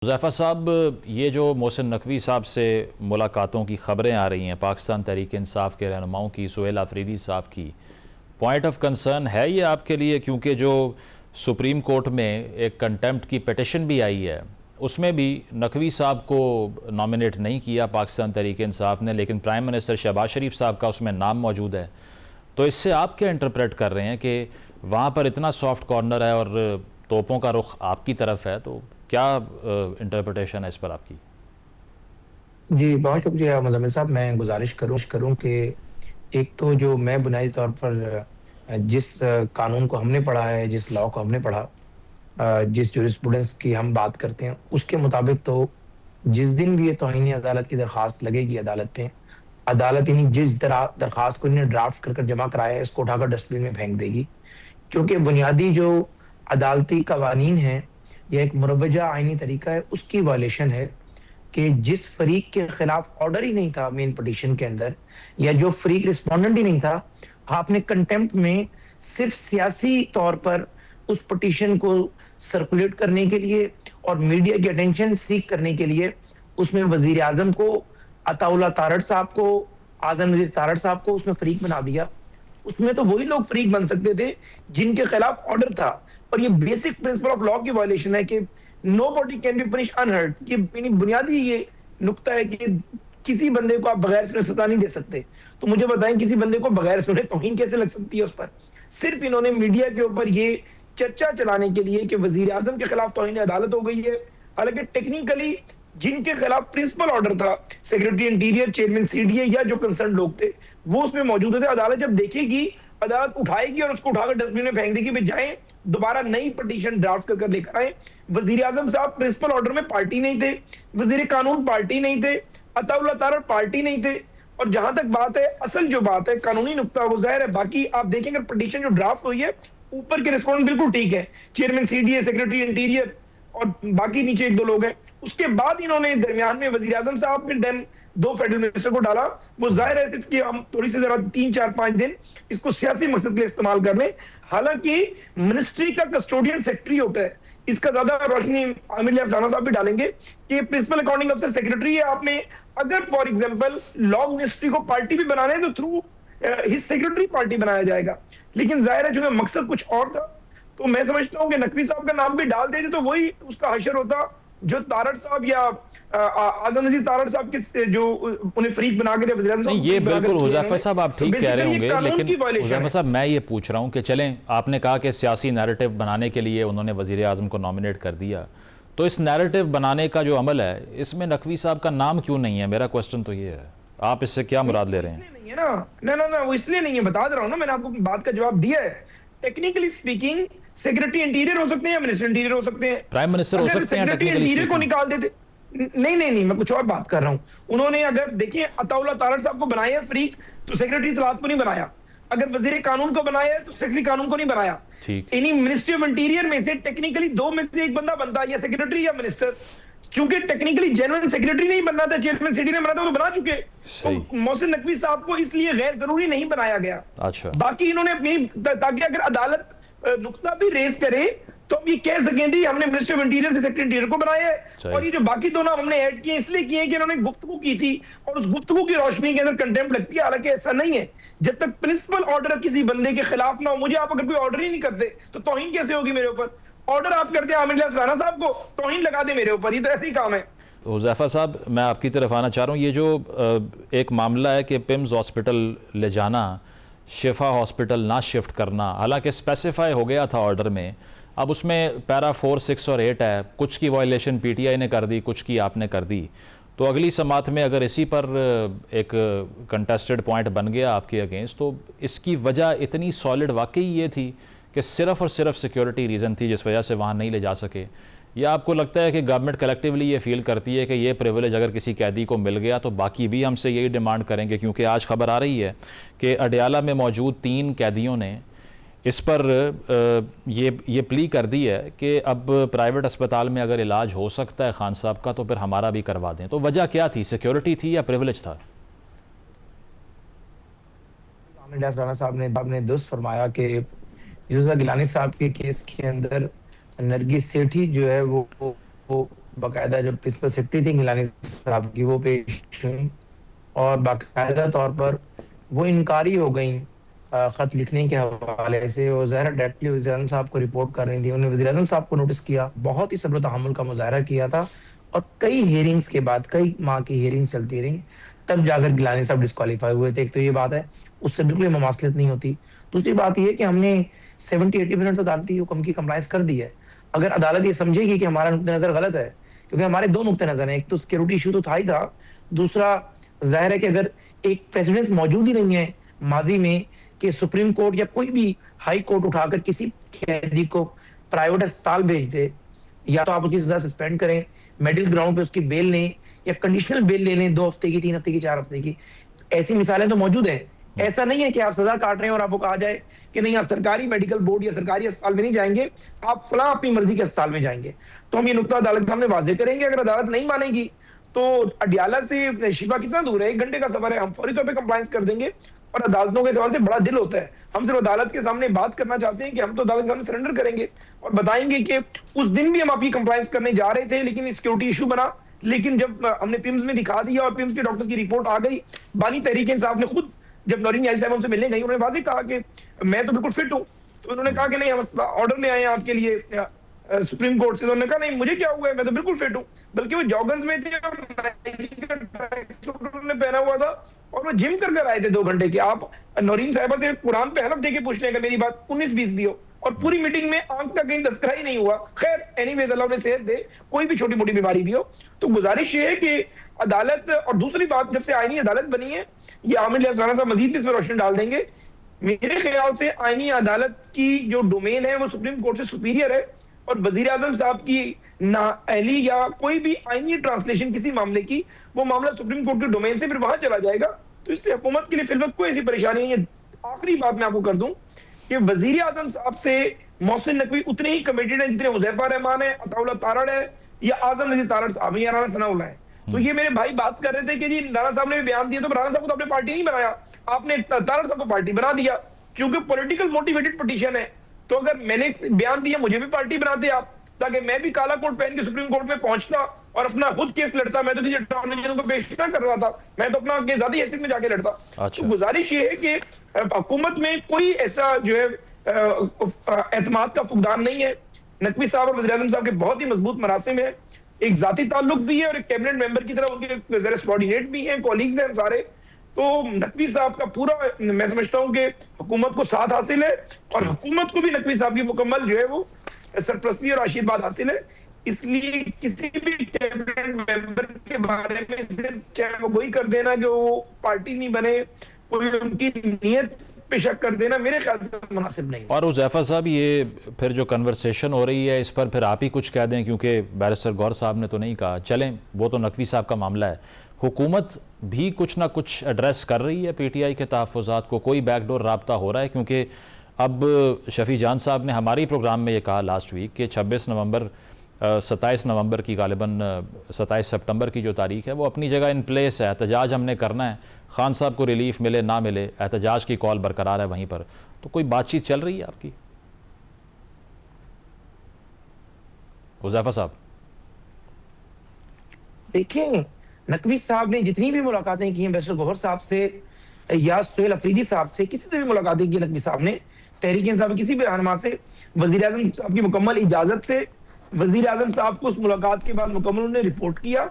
हुज़ैफ़ा साहब, ये जो मोहसिन नकवी साहब से मुलाकातों की ख़बरें आ रही हैं, पाकिस्तान तहरीक इंसाफ के रहनुमाओं की, सुहेल आफरीदी साहब की, पॉइंट ऑफ कंसर्न है ये आपके लिए? क्योंकि जो सुप्रीम कोर्ट में एक कंटेम्प्ट की पिटिशन भी आई है, उसमें भी नकवी साहब को नॉमिनेट नहीं किया पाकिस्तान तहरीक इंसाफ ने, लेकिन प्राइम मिनिस्टर शहबाज शरीफ साहब का उसमें नाम मौजूद है। तो इससे आप क्या इंटरप्रेट कर रहे हैं कि वहाँ पर इतना सॉफ्ट कॉर्नर है और तोपों का रुख आपकी तरफ है? तो क्या इंटरप्रिटेशन है इस पर आपकी? जी, बहुत शुक्रिया मुज़म्मिल साहब। मैं गुज़ारिश करूँ कि एक तो जो मैं बुनियादी तौर पर जिस कानून को हमने पढ़ा है, जिस लॉ को हमने पढ़ा, जिस जूरिस्प्रूडेंस की हम बात करते हैं, उसके मुताबिक तो जिस दिन भी ये तौहीन अदालत की दरख़्वास्त लगेगी अदालत में, अदालत यानी जिस दरख़्वास्त को इन्होंने ड्राफ्ट कर जमा कराया है, इसको उठाकर डस्टबिन में फेंक देगी। क्योंकि बुनियादी जो अदालती कवानीन हैं, या एक मुरवजा आईनी तरीका है, उसकी वायलेशन है कि जिस फरीक के खिलाफ ऑर्डर ही नहीं था मेन पिटीशन के अंदर, या जो फरीक रिस्पोंडेंट ही नहीं था, आपने कंटेम्प्ट में सिर्फ सियासी तौर पर उस पिटीशन को सर्कुलेट करने के लिए और मीडिया की अटेंशन सीख करने के लिए उसमें वजीर आजम को, अताउल्ला तारड़ साहब को, आजम नजीर तारड़ साहब को उसमें फरीक बना दिया। उसमें तो वही लोग फरीक बन सकते थे जिनके खिलाफ ऑर्डर था। और ये बेसिक प्रिंसिपल ऑफ लॉ की वायलेशन है कि nobody can be punish unheard. ये यानी बुनियादी ये नुक्ता है कि किसी बंदे को आप बगैर सुने सजा नहीं दे सकते। तो मुझे बताएं, किसी बंदे को बगैर सुने तौहीन कैसे लग सकती है उस पर? सिर्फ इन्होंने मीडिया के ऊपर ये चर्चा चलाने के लिए कि वजीर आजम के खिलाफ तौहीन अदालत हो गई है, हालांकि टेक्निकली जिनके खिलाफ प्रिंसिपल ऑर्डर था, सेक्रेटरी इंटीरियर, चेयरमैन सीडीए या जो कंसर्न लोग थे, वो उसमें मौजूद थे। अदालत जब देखेगी, अदालत उठाएगी और उसको उठाकर डस्टबिन में फेंक देगी। जाएं दोबारा नई पिटीशन ड्राफ्ट कर लेकर आए। वजीर आजम साहब प्रिंसिपल ऑर्डर में पार्टी नहीं थे, वजीर कानून पार्टी नहीं थे, अताउल्ला तारड़ पार्टी नहीं थे। और जहां तक बात है, असल जो बात है कानूनी नुक्ता, वो जाहिर है। बाकी आप देखेंगे पिटीशन जो ड्राफ्ट हुई है, ऊपर के रिस्पॉन्ड बिल्कुल ठीक है, चेयरमैन सीडीए, सेक्रेटरी इंटीरियर और बाकी नीचे एक दो लोग हैं। उसके बाद इन्होंने दरमियान में वजीर आजम साहब, फिर देन दो फेडरल मिनिस्टर को डाला। वो जाहिर है कि हम थोड़ी सी जरा 3 4 5 दिन इसको सियासी मकसद के लिए इस्तेमाल कर लें। हालांकि मिनिस्ट्री का कस्टोडियन सेक्रेटरी होता है, इसका ज्यादा रोशनी आमिर लियास राणा साहब भी डालेंगे कि प्रिंसिपल अकाउंटिंग अफसर सेक्रेटरी है। आपने अगर फॉर एग्जांपल लॉ मिनिस्ट्री को पार्टी भी बनाना है तो थ्रू हिज सेक्रेटरी पार्टी बनाया जाएगा। लेकिन जाहिर है जो मकसद कुछ और था, तो मैं समझता हूं कि नकवी साहब का नाम भी डाल देते तो वही उसका हशर होता जो तारड़ साहब या आजम नजीर तारड़ साहब के जो उन्हें फरीक बना के वज़ीर आज़म नहीं, ये बिल्कुल हुज़ैफ़ा साहब आप ठीक कह रहे होंगे, लेकिन हुज़ैफ़ा साहब मैं ये पूछ रहा हूँ कि चलें, आपने कहा कि सियासी नैरेटिव बनाने के लिए उन्होंने वज़ीर आज़म को नॉमिनेट कर दिया, तो इस नैरेटिव बनाने का जो अमल है, इसमें नकवी साहब का नाम क्यों नहीं है? मेरा क्वेश्चन तो ये है, आप इससे क्या मुराद ले रहे हैं? नहीं है ना, ना ना ना, वो इसलिए नहीं है, बता दे रहा हूँ ना, मैंने आपको बात का जवाब दिया है। टेक्निकली स्पीकिंग सेक्रेटरी इंटीरियर हो सकते हैं या मिनिस्टर इंटीरियर हो सकते हैं, प्राइम मिनिस्टर हो सकते हैं सेक्रेटरी इंटीरियर को निकाल देते। नहीं नहीं नहीं, मैं कुछ और बात कर रहा हूं। उन्होंने अगर देखिए अताउल्ला तारड़ साहब को बनाया फरीक, तो सेक्रेटरी तलात को नहीं बनाया। अगर वजीर कानून को बनाया है तो सेक्रेटरी कानून को नहीं बनाया। ठीक, इन्हीं मिनिस्ट्री ऑफ इंटीरियर में से टेक्निकली दो में से एक बंदा बनता, या सेक्रेटरी या मिनिस्टर। क्योंकि टेक्निकली जेन्युइन सेक्रेटरी नहीं बनना था, चेयरमैन सिटी ने बना था, वो तो बना चुके। तो मोहसिन नकवी साहब को इसलिए गैर जरूरी नहीं बनाया गया। अच्छा, बाकी इन्होंने अपनी, ताकि अगर अदालत नुक्ता भी रेस करे तो हम ये कह सकें थी हमने मिनिस्टर ऑफ इंटीरियर से सेक्रेटरी इंटीरियर को बनाया है। और ये जो बाकी दो नाम हमने ऐड किए इसलिए किए कि इन्होंने गुफ्तगू की थी और उस गुफ्तगू की रोशनी के अंदर कंटेम्प्ट लगती है। हालांकि ऐसा नहीं है, जब तक प्रिंसिपल ऑर्डर किसी बंदे के खिलाफ ना हो। मुझे आप अगर कोई ऑर्डर ही नहीं करते तो तौहीन कैसे होगी मेरे ऊपर? ऑर्डर आप करते हैं आमिर लियास राणा साहब को, तौहीन लगा दे मेरे ऊपर, ये तो ऐसे ही काम है। हुज़ैफ़ा साहब, मैं आपकी तरफ आना चाह रहा हूँ। ये जो एक मामला है कि पिम्स हॉस्पिटल ले जाना, शिफा हॉस्पिटल ना शिफ्ट करना, हालांकि स्पेसिफाई हो गया था ऑर्डर में, अब उसमें पैरा 4, 6 और 8 है, कुछ की वायलेशन पीटीआई ने कर दी, कुछ की आपने कर दी। तो अगली समात में अगर इसी पर एक कंटेस्टेड पॉइंट बन गया आपके अगेंस्ट, तो इसकी वजह इतनी सॉलिड वाकई ये थी कि सिर्फ़ और सिर्फ सिक्योरिटी रीज़न थी जिस वजह से वहाँ नहीं ले जा सके? या आपको लगता है कि गवर्नमेंट कलेक्टिवली ये फील करती है कि ये प्रिविलेज अगर किसी कैदी को मिल गया तो बाकी भी हमसे यही डिमांड करेंगे? क्योंकि आज खबर आ रही है कि अडयाला में मौजूद 3 कैदियों ने इस पर ये प्ली कर दी है कि अब प्राइवेट अस्पताल में अगर इलाज हो सकता है खान साहब का तो फिर हमारा भी करवा दें। तो वजह क्या थी? सिक्योरिटी थी या प्रिविलेज था? आमिर लियास राणा साहब ने दुरुस्त फरमाया कि यूसुफ गिलानी साहब के केस के अंदर नरगिस सेठी जो है वो बाकायदा जो प्रिंसिपल सेक्रेटरी थी गिलानी साहब की वो पेश हुई और बाकायदा तौर पर वो इनकारी हो गई खत लिखने के हवाले से। वो ज़ाहिर डायरेक्टली वज़ीर आज़म साहब को रिपोर्ट कर रही थी। उन्होंने वज़ीर आज़म साहब को नोटिस किया, बहुत ही सब्र तहम्मुल का मुज़ाहरा किया था और कई हियरिंग्स के बाद, कई माह की हियरिंग्स चलती रही, तब जाकर गिलानी साहब डिस्क्वालीफाई हुए थे। एक तो ये बात है, उससे बिल्कुल ममासलत नहीं होती। दूसरी बात ये कि हमने 70-80% तो अदालती हुक्म की कंप्लायंस कर दी है। अगर अदालत ये समझेगी कि हमारा नुक्ता नज़र गलत है, क्योंकि हमारे दो नुक्ते नज़र हैं, एक तो सिक्योरिटी इशू तो था ही था, दूसरा जाहिर है कि अगर एक प्रेसिडेंस मौजूद ही नहीं है माजी में कि सुप्रीम कोर्ट या कोई भी हाई कोर्ट उठाकर किसी कैदी को प्राइवेट अस्पताल भेज दे, या तो आप उसकी सजा सस्पेंड करें, मेडिकल ग्राउंड पे उसकी बेल लें या कंडीशनल बेल ले लें 2 हफ्ते की, 3 हफ्ते की, 4 हफ्ते की। ऐसी मिसालें तो मौजूद हैं। ऐसा नहीं है कि आप सजा काट रहे हैं और आपको कहा जाए कि नहीं आप सरकारी मेडिकल बोर्ड या सरकारी अस्पताल में नहीं जाएंगे, आप फलां अपनी मर्जी के अस्पताल में जाएंगे। तो हम ये नुकता अदालत के सामने वाजे करेंगे। अगर अदालत नहीं मानेगी तो अडियाला से शिफा कितना दूर है, 1 घंटे का सफर है, हम फौरी तौर पे कंप्लायंस कर देंगे। और अदालतों के सवाल से बड़ा दिल होता है, हम सिर्फ अदालत के सामने बात करना चाहते हैं कि हम तो अदालत के सामने सरेंडर करेंगे और बताएंगे कि उस दिन भी हम आपकी कंप्लायंस करने जा रहे थे, लेकिन सिक्योरिटी इशू बना। लेकिन जब हमने पिम्स में दिखा दिया और पिम्स के डॉक्टर्स की रिपोर्ट आ गई, बानी तहरीक इंसाफ ने खुद, जब नौरीन याजी साहब हमसे मिलने गई, उन्होंने वाज़ेह कहा कि मैं तो बिल्कुल फिट हूँ। तो उन्होंने कहा कि नहीं, हम ऑर्डर ले आए हैं आपके लिए सुप्रीम कोर्ट से। तो उन्होंने कहा नहीं, मुझे क्या हुआ है, मैं तो बिल्कुल फिट हूँ। बल्कि वो जॉगर्स में थे और उन्होंने पहना हुआ था और वो जिम कर आए थे 2 घंटे के। आप नौरीन साहिबा से कुरान पे हलफ देके पूछ लें अगर मेरी बात 19-20 भी हो। और पूरी मीटिंग में आंख का कहीं तस्करा ही नहीं हुआ। खैर एनीवेज, अल्लाह ने सेहत दे, कोई भी छोटी मोटी बीमारी भी हो। तो गुजारिश ये है कि अदालत, और दूसरी बात, जब से आईनी अदालत बनी है, ये आमिर लियाज़ साहब मजीद इसमें रोशनी डाल देंगे, मेरे ख्याल से आईनी अदालत की जो डोमेन है वो सुप्रीम कोर्ट से सुपीरियर है। और वजीर आजम साहब की नाअहली या कोई भी आईनी ट्रांसलेशन किसी मामले की, वो मामला सुप्रीम कोर्ट के डोमेन से फिर वहां चला जाएगा। तो इसलिए हुकूमत के लिए फिलहाल कोई ऐसी परेशानी नहीं है। आखिरी बात मैं आपको कर दूं कि वजीर आजम साहब से मोहसिन नकवी उतने ही कमिटेड हैं जितने हुज़ैफा रहमान है, अताउल्लाह तारड़ है या आजम नज़ीर तारड़ साहब या राना सनाउल्लाह है। तो ये मेरे भाई बात कर रहे थे कि जी राना साहब ने बयान दिया, तो राना साहब को तो आपने पार्टी नहीं बनाया, आपने तारड़ साहब को पार्टी बना दिया, क्योंकि पॉलिटिकल मोटिवेटेड पिटीशन है। तो अगर मैंने बयान दिया, मुझे भी पार्टी बनाते आप, ताकि मैं भी काला कोट पहन के सुप्रीम कोर्ट में पहुंचता और अपना खुद केस लड़ता। मैं तो किसी अटॉर्नी जनरल को पेश ना कर रहा था, मैं तो अपना केस ज़ाती हैसियत में जाके लड़ता। अच्छा। तो गुजारिश ये है कि हुकूमत में कोई ऐसा जो है एतमाद का फुकदान नहीं है। नकवी साहब और वज़ीर आज़म साहब के बहुत ही मजबूत मरासिम है, एक जाती ताल्लुक भी है और एक कैबिनेट मेंबर की तरह उनके ज़रा सबॉर्डिनेट भी हैं, कॉलीग्स हैं हम सारे। तो नकवी साहब का पूरा, मैं समझता हूं कि हुकूमत को साथ हासिल है और हुकूमत को भी नकवी साहब की मुकम्मल जो है वो सरपरस्ती और आशीर्वाद हासिल है। इसलिए किसी भी कैबिनेट मेंबर के बारे में सिर्फ चाहे वो वही कर देना जो पार्टी नहीं बने, कोई उनकी नीयत पे शक कर देना, मेरे ख्याल से मुनासिब नहीं। और हुज़ैफा साहब, ये फिर जो कन्वर्सेशन हो रही है इस पर फिर आप ही कुछ कह दें, क्योंकि बैरिस्टर गौहर साहब ने तो नहीं कहा। चलें, वो तो नकवी साहब का मामला है। हुकूमत भी कुछ ना कुछ एड्रेस कर रही है पीटीआई के तहफ़्फ़ुज़ात को, कोई बैकडोर राब्ता हो रहा है? क्योंकि अब शफ़ी जान साहब ने हमारे प्रोग्राम में ये कहा लास्ट वीक कि 27 नवंबर की, गालिबन 27 सितंबर की जो तारीख है वो अपनी जगह इन प्लेस है, एहतजाज हमने करना है, खान साहब को रिलीफ मिले ना मिले, एहतजाज की कॉल बरकरार है वहीं पर। तो कोई बातचीत चल रही है आपकी हुज़ैफा साहब? देखें, नकवी साहब ने जितनी भी मुलाकातें की हैं बैरिस्टर गौहर साहब से या सुहेल अफरीदी साहब से, किसी से भी मुलाकातें की नकवी साहब ने, तहरीक इंसाफ किसी भी रहनुमा से, वजीर आजम साहब की मुकम्मल इजाजत से, वजीर आजम साहब को उस मुलाकात के बाद मुकम्मल उन्होंने रिपोर्ट किया।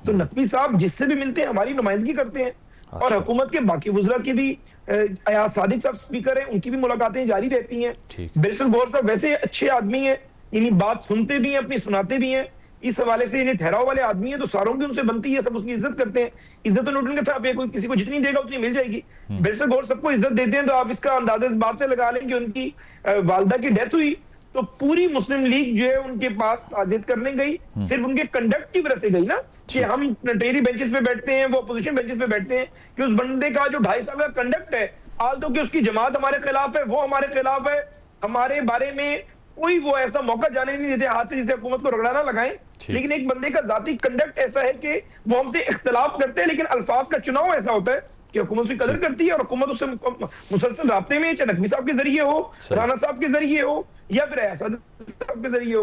तो नकवी साहब जिससे भी मिलते हैं हमारी नुमाइंदगी करते हैं। और हुकूमत के बाकी वज़रा की भी, अयाज सादिक साहब स्पीकर हैं, उनकी भी मुलाकातें जारी रहती हैं। बैरिस्टर गौहर साहब वैसे अच्छे आदमी हैं, इन्हीं बात सुनते भी हैं, अपनी सुनाते भी हैं, इस हवाले से इन्हें ठहराव वाले आदमी है, तो सारों की उनसे बनती है, सब उसकी इज्जत करते हैं। इज्जत तो नोटन के था, कोई किसी को जितनी देगा उतनी मिल जाएगी। बैरिस्टर गौहर सबको इज्जत देते हैं, तो आप इसका अंदाजा इस बात से लगा लें कि उनकी वालदा की डेथ हुई तो पूरी मुस्लिम लीग जो है उनके पास ताज़ियत करने गई, सिर्फ उनके कंडक्ट की वजह से गई ना, कि हम टेरी बेंचेस पे बैठते हैं, वो अपोजिशन बेंचेस पे बैठते हैं, कि उस बंदे का जो 2.5 साल का कंडक्ट है, आल तो कि उसकी जमात हमारे खिलाफ है, वो हमारे खिलाफ है, हमारे बारे में कोई वो ऐसा मौका जाने नहीं देते हाथ से जिसे हुकूमत को रगड़ा ना लगाएं। लेकिन एक बंदे का जाती कंडक्ट ऐसा है कि वो हमसे इख्तलाफ करते हैं, लेकिन अल्फाज का चुनाव ऐसा होता है कि हुकूमत उसकी कदर करती है और हुकूमत उससे मुसलसल राब्ते में, चाहे नकवी साहब के जरिए हो, राना साहब के जरिए हो या फिर अयाज सादिक साहब के जरिए हो।